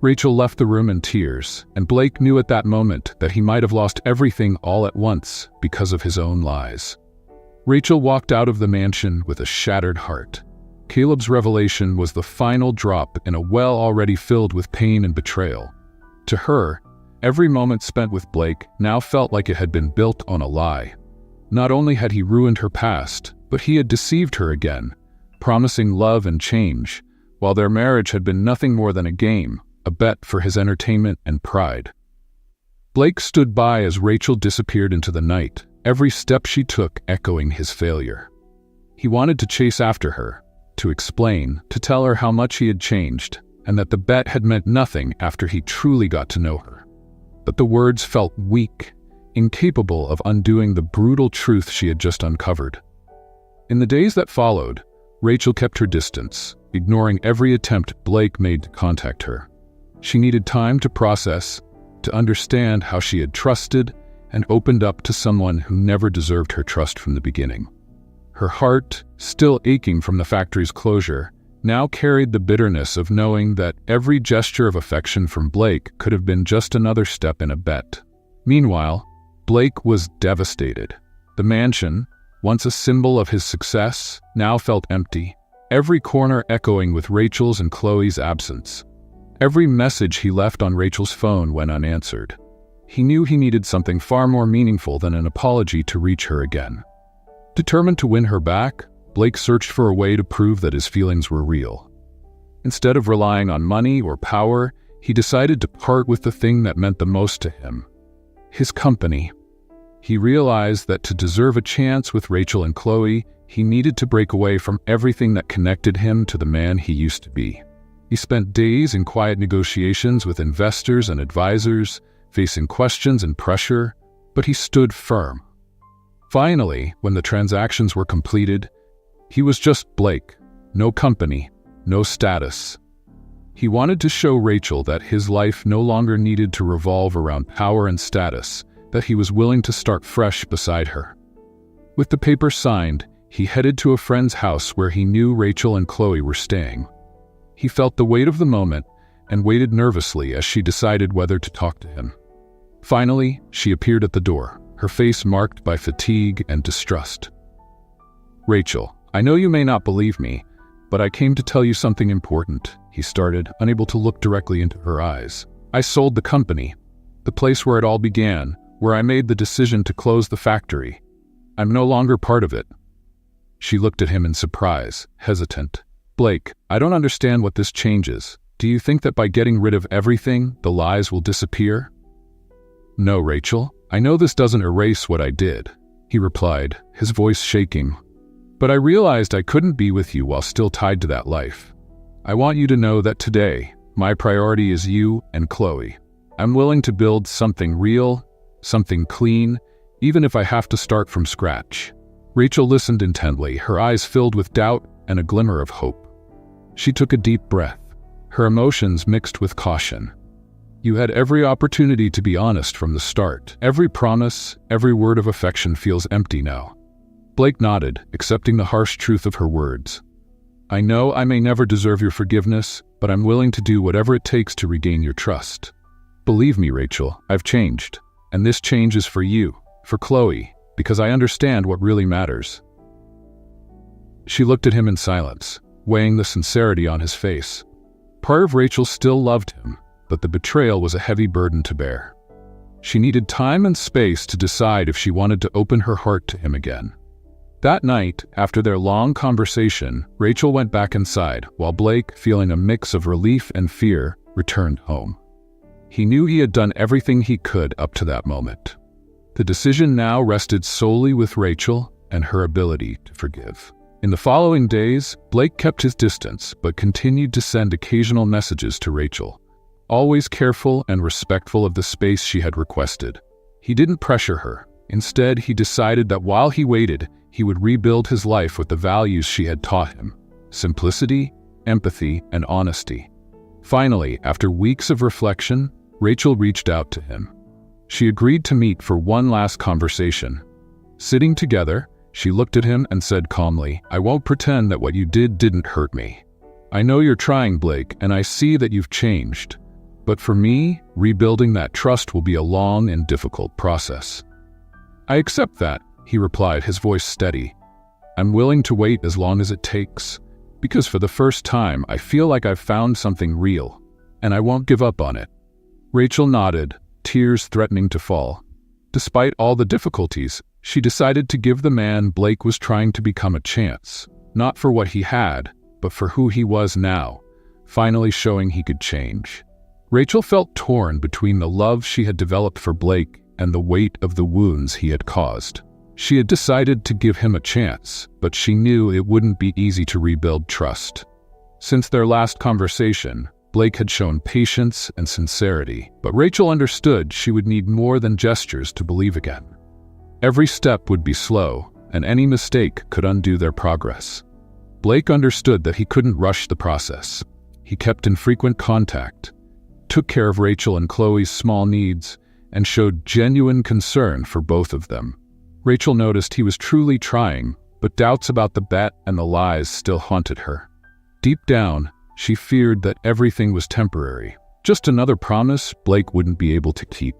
Rachel left the room in tears, and Blake knew at that moment that he might have lost everything all at once because of his own lies. Rachel walked out of the mansion with a shattered heart. Caleb's revelation was the final drop in a well already filled with pain and betrayal. To her, every moment spent with Blake now felt like it had been built on a lie. Not only had he ruined her past, but he had deceived her again, promising love and change, while their marriage had been nothing more than a game, a bet for his entertainment and pride. Blake stood by as Rachel disappeared into the night, every step she took echoing his failure. He wanted to chase after her, to explain, to tell her how much he had changed, and that the bet had meant nothing after he truly got to know her. But the words felt weak, incapable of undoing the brutal truth she had just uncovered. In the days that followed, Rachel kept her distance, ignoring every attempt Blake made to contact her. She needed time to process, to understand how she had trusted and opened up to someone who never deserved her trust from the beginning. Her heart, still aching from the factory's closure, now carried the bitterness of knowing that every gesture of affection from Blake could have been just another step in a bet. Meanwhile, Blake was devastated. The mansion, once a symbol of his success, now felt empty, every corner echoing with Rachel's and Chloe's absence. Every message he left on Rachel's phone went unanswered. He knew he needed something far more meaningful than an apology to reach her again. Determined to win her back, Blake searched for a way to prove that his feelings were real. Instead of relying on money or power, he decided to part with the thing that meant the most to him: his company. He realized that to deserve a chance with Rachel and Chloe, he needed to break away from everything that connected him to the man he used to be. He spent days in quiet negotiations with investors and advisors, facing questions and pressure, but he stood firm. Finally, when the transactions were completed, he was just Blake, no company, no status. He wanted to show Rachel that his life no longer needed to revolve around power and status, that he was willing to start fresh beside her. With the paper signed, he headed to a friend's house where he knew Rachel and Chloe were staying. He felt the weight of the moment and waited nervously as she decided whether to talk to him. Finally, she appeared at the door, her face marked by fatigue and distrust. "Rachel, I know you may not believe me, but I came to tell you something important," he started, unable to look directly into her eyes. "I sold the company, the place where it all began, where I made the decision to close the factory. I'm no longer part of it." She looked at him in surprise, hesitant. "Blake, I don't understand what this changes. Do you think that by getting rid of everything, the lies will disappear?" "No, Rachel, I know this doesn't erase what I did," he replied, his voice shaking. "But I realized I couldn't be with you while still tied to that life. I want you to know that today, my priority is you and Chloe. I'm willing to build something real, something clean, even if I have to start from scratch." Rachel listened intently, her eyes filled with doubt and a glimmer of hope. She took a deep breath, her emotions mixed with caution. "You had every opportunity to be honest from the start. Every promise, every word of affection feels empty now." Blake nodded, accepting the harsh truth of her words. "I know I may never deserve your forgiveness, but I'm willing to do whatever it takes to regain your trust. Believe me, Rachel, I've changed, and this change is for you, for Chloe, because I understand what really matters." She looked at him in silence, weighing the sincerity on his face. Part of Rachel still loved him, but the betrayal was a heavy burden to bear. She needed time and space to decide if she wanted to open her heart to him again. That night, after their long conversation, Rachel went back inside, while Blake, feeling a mix of relief and fear, returned home. He knew he had done everything he could up to that moment. The decision now rested solely with Rachel and her ability to forgive. In the following days, Blake kept his distance but continued to send occasional messages to Rachel, always careful and respectful of the space she had requested. He didn't pressure her. Instead, he decided that while he waited, he would rebuild his life with the values she had taught him: simplicity, empathy, and honesty. Finally, after weeks of reflection, Rachel reached out to him. She agreed to meet for one last conversation. Sitting together, she looked at him and said calmly, "I won't pretend that what you did didn't hurt me. I know you're trying, Blake, and I see that you've changed. But for me, rebuilding that trust will be a long and difficult process." "I accept that," he replied, his voice steady. "I'm willing to wait as long as it takes, because for the first time, I feel like I've found something real, and I won't give up on it." Rachel nodded, tears threatening to fall. Despite all the difficulties, she decided to give the man Blake was trying to become a chance, not for what he had, but for who he was now, finally showing he could change. Rachel felt torn between the love she had developed for Blake and the weight of the wounds he had caused. She had decided to give him a chance, but she knew it wouldn't be easy to rebuild trust. Since their last conversation, Blake had shown patience and sincerity, but Rachel understood she would need more than gestures to believe again. Every step would be slow, and any mistake could undo their progress. Blake understood that he couldn't rush the process. He kept in frequent contact, took care of Rachel and Chloe's small needs, and showed genuine concern for both of them. Rachel noticed he was truly trying, but doubts about the bet and the lies still haunted her. Deep down, she feared that everything was temporary, just another promise Blake wouldn't be able to keep.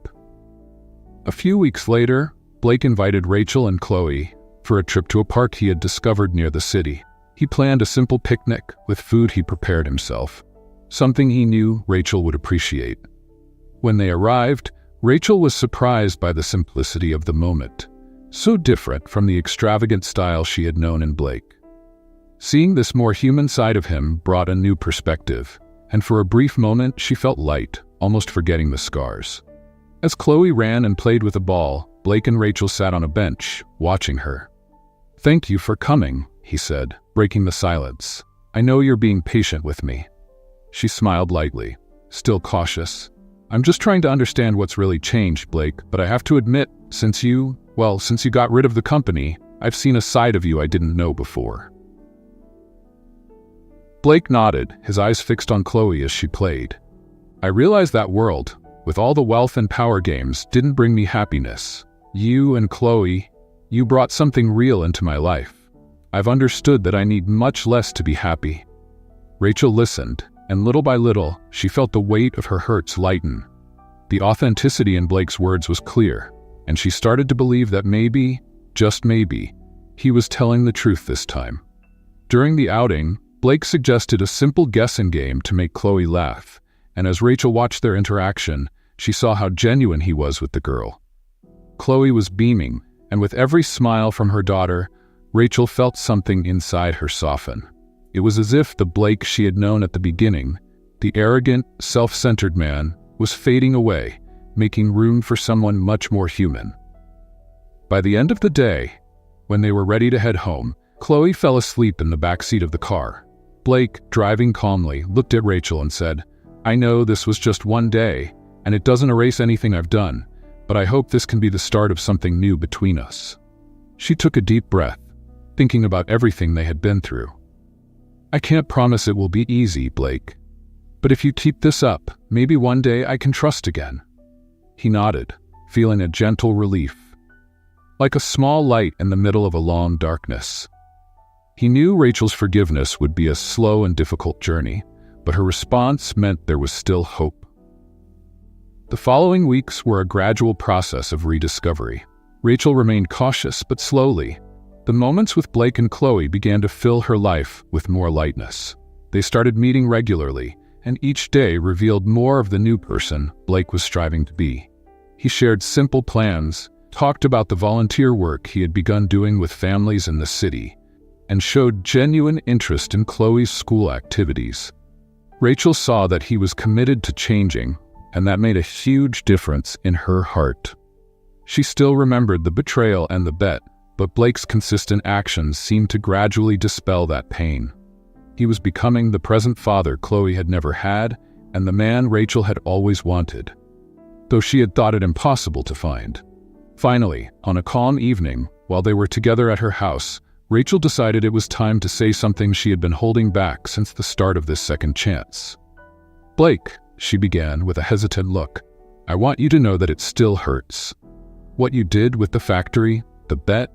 A few weeks later, Blake invited Rachel and Chloe for a trip to a park he had discovered near the city. He planned a simple picnic with food he prepared himself, something he knew Rachel would appreciate. When they arrived, Rachel was surprised by the simplicity of the moment, so different from the extravagant style she had known in Blake. Seeing this more human side of him brought a new perspective, and for a brief moment she felt light, almost forgetting the scars. As Chloe ran and played with a ball, Blake and Rachel sat on a bench, watching her. "Thank you for coming," he said, breaking the silence. "I know you're being patient with me." She smiled lightly, still cautious. "I'm just trying to understand what's really changed, Blake, but I have to admit, since you got rid of the company, I've seen a side of you I didn't know before." Blake nodded, his eyes fixed on Chloe as she played. "I realized that world, with all the wealth and power games, didn't bring me happiness. You and Chloe, you brought something real into my life. I've understood that I need much less to be happy." Rachel listened, and little by little, she felt the weight of her hurts lighten. The authenticity in Blake's words was clear, and she started to believe that maybe, just maybe, he was telling the truth this time. During the outing, Blake suggested a simple guessing game to make Chloe laugh, and as Rachel watched their interaction, she saw how genuine he was with the girl. Chloe was beaming, and with every smile from her daughter, Rachel felt something inside her soften. It was as if the Blake she had known at the beginning, the arrogant, self-centered man, was fading away, making room for someone much more human. By the end of the day, when they were ready to head home, Chloe fell asleep in the back seat of the car. Blake, driving calmly, looked at Rachel and said, "I know this was just one day, and it doesn't erase anything I've done, but I hope this can be the start of something new between us." She took a deep breath, thinking about everything they had been through. "I can't promise it will be easy, Blake, but if you keep this up, maybe one day I can trust again." He nodded, feeling a gentle relief, like a small light in the middle of a long darkness. He knew Rachel's forgiveness would be a slow and difficult journey, but her response meant there was still hope. The following weeks were a gradual process of rediscovery. Rachel remained cautious, but slowly, the moments with Blake and Chloe began to fill her life with more lightness. They started meeting regularly, and each day revealed more of the new person Blake was striving to be. He shared simple plans, talked about the volunteer work he had begun doing with families in the city, and showed genuine interest in Chloe's school activities. Rachel saw that he was committed to changing, and that made a huge difference in her heart. She still remembered the betrayal and the bet, but Blake's consistent actions seemed to gradually dispel that pain. He was becoming the present father Chloe had never had, and the man Rachel had always wanted, though she had thought it impossible to find. Finally, on a calm evening, while they were together at her house, Rachel decided it was time to say something she had been holding back since the start of this second chance. "Blake," she began with a hesitant look, "I want you to know that it still hurts. What you did with the factory, the bet,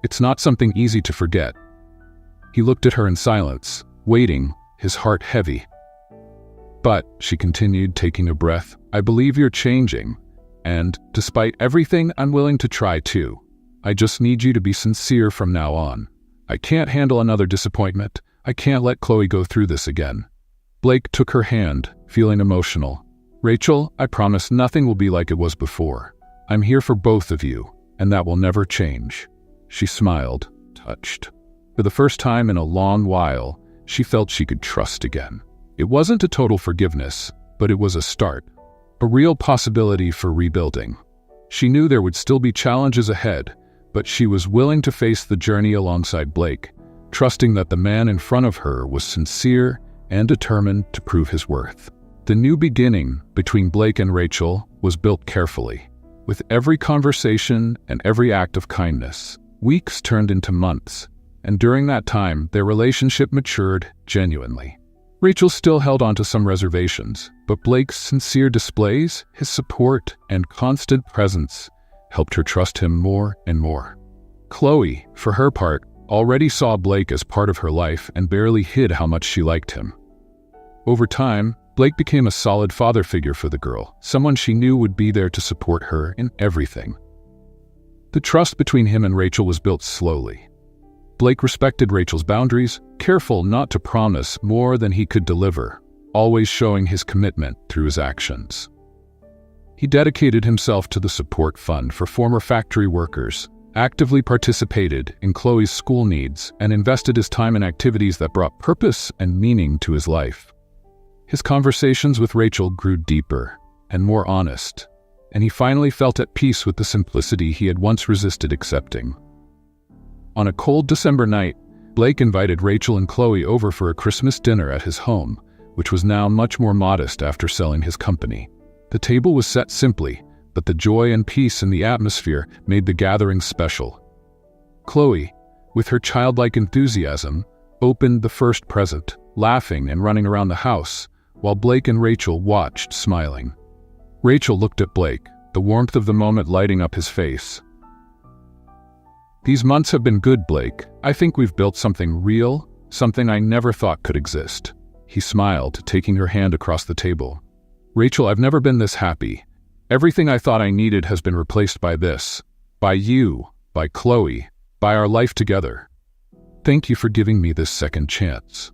it's not something easy to forget." He looked at her in silence, waiting, his heart heavy. "But," she continued, taking a breath, "I believe you're changing. And, despite everything, I'm willing to try too. I just need you to be sincere from now on. I can't handle another disappointment. I can't let Chloe go through this again." Blake took her hand, feeling emotional. "Rachel, I promise nothing will be like it was before. I'm here for both of you, and that will never change." She smiled, touched. For the first time in a long while, she felt she could trust again. It wasn't a total forgiveness, but it was a start. A real possibility for rebuilding. She knew there would still be challenges ahead, but she was willing to face the journey alongside Blake, trusting that the man in front of her was sincere and determined to prove his worth. The new beginning between Blake and Rachel was built carefully. With every conversation and every act of kindness, weeks turned into months, and during that time, their relationship matured genuinely. Rachel still held on to some reservations, but Blake's sincere displays, his support, and constant presence helped her trust him more and more. Chloe, for her part, already saw Blake as part of her life and barely hid how much she liked him. Over time, Blake became a solid father figure for the girl, someone she knew would be there to support her in everything. The trust between him and Rachel was built slowly. Blake respected Rachel's boundaries, careful not to promise more than he could deliver, always showing his commitment through his actions. He dedicated himself to the support fund for former factory workers, actively participated in Chloe's school needs, and invested his time in activities that brought purpose and meaning to his life. His conversations with Rachel grew deeper and more honest, and he finally felt at peace with the simplicity he had once resisted accepting. On a cold December night, Blake invited Rachel and Chloe over for a Christmas dinner at his home, which was now much more modest after selling his company. The table was set simply, but the joy and peace in the atmosphere made the gathering special. Chloe, with her childlike enthusiasm, opened the first present, laughing and running around the house, while Blake and Rachel watched, smiling. Rachel looked at Blake, the warmth of the moment lighting up his face. "These months have been good, Blake. I think we've built something real, something I never thought could exist." He smiled, taking her hand across the table. "Rachel, I've never been this happy. Everything I thought I needed has been replaced by this. By you, by Chloe, by our life together. Thank you for giving me this second chance."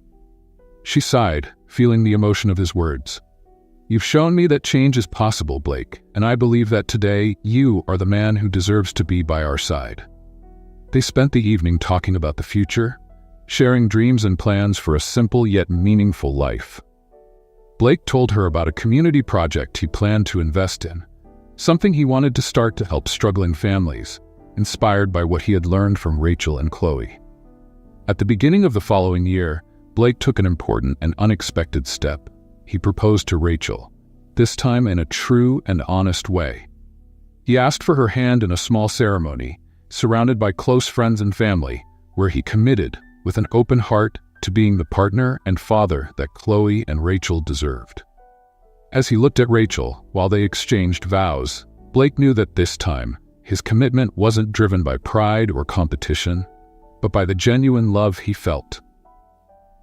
She sighed, feeling the emotion of his words. "You've shown me that change is possible, Blake, and I believe that today you are the man who deserves to be by our side." They spent the evening talking about the future, sharing dreams and plans for a simple yet meaningful life. Blake told her about a community project he planned to invest in, something he wanted to start to help struggling families, inspired by what he had learned from Rachel and Chloe. At the beginning of the following year, Blake took an important and unexpected step. He proposed to Rachel, this time in a true and honest way. He asked for her hand in a small ceremony, surrounded by close friends and family, where he committed, with an open heart, to being the partner and father that Chloe and Rachel deserved. As he looked at Rachel while they exchanged vows, Blake knew that this time, his commitment wasn't driven by pride or competition, but by the genuine love he felt.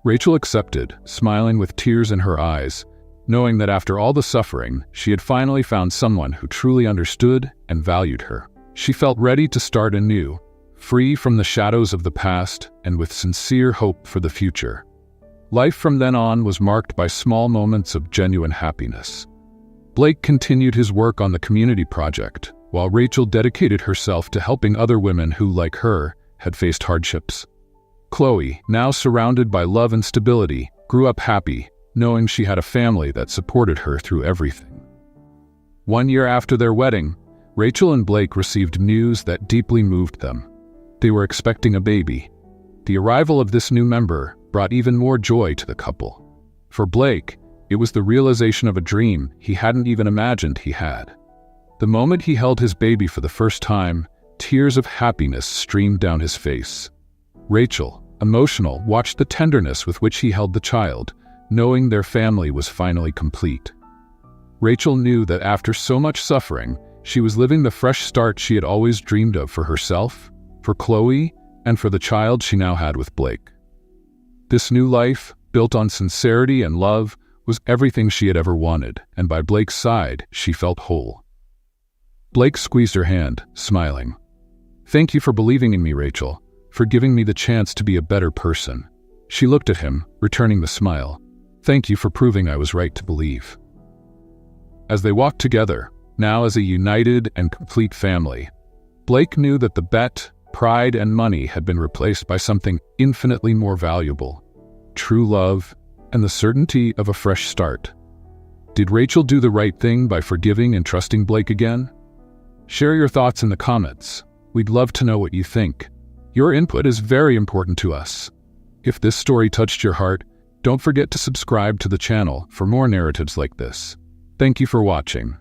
Rachel accepted, smiling with tears in her eyes, knowing that after all the suffering, she had finally found someone who truly understood and valued her. She felt ready to start anew, free from the shadows of the past and with sincere hope for the future. Life from then on was marked by small moments of genuine happiness. Blake continued his work on the community project, while Rachel dedicated herself to helping other women who, like her, had faced hardships. Chloe, now surrounded by love and stability, grew up happy, knowing she had a family that supported her through everything. 1 year after their wedding, Rachel and Blake received news that deeply moved them. They were expecting a baby. The arrival of this new member brought even more joy to the couple. For Blake, it was the realization of a dream he hadn't even imagined he had. The moment he held his baby for the first time, tears of happiness streamed down his face. Rachel, emotional, watched the tenderness with which he held the child, knowing their family was finally complete. Rachel knew that after so much suffering, she was living the fresh start she had always dreamed of for herself, for Chloe, and for the child she now had with Blake. This new life, built on sincerity and love, was everything she had ever wanted, and by Blake's side, she felt whole. Blake squeezed her hand, smiling. "Thank you for believing in me, Rachel, for giving me the chance to be a better person." She looked at him, returning the smile. "Thank you for proving I was right to believe." As they walked together, now as a united and complete family, Blake knew that the bet, pride, and money had been replaced by something infinitely more valuable: true love and the certainty of a fresh start. Did Rachel do the right thing by forgiving and trusting Blake again? Share your thoughts in the comments. We'd love to know what you think. Your input is very important to us. If this story touched your heart, don't forget to subscribe to the channel for more narratives like this. Thank you for watching.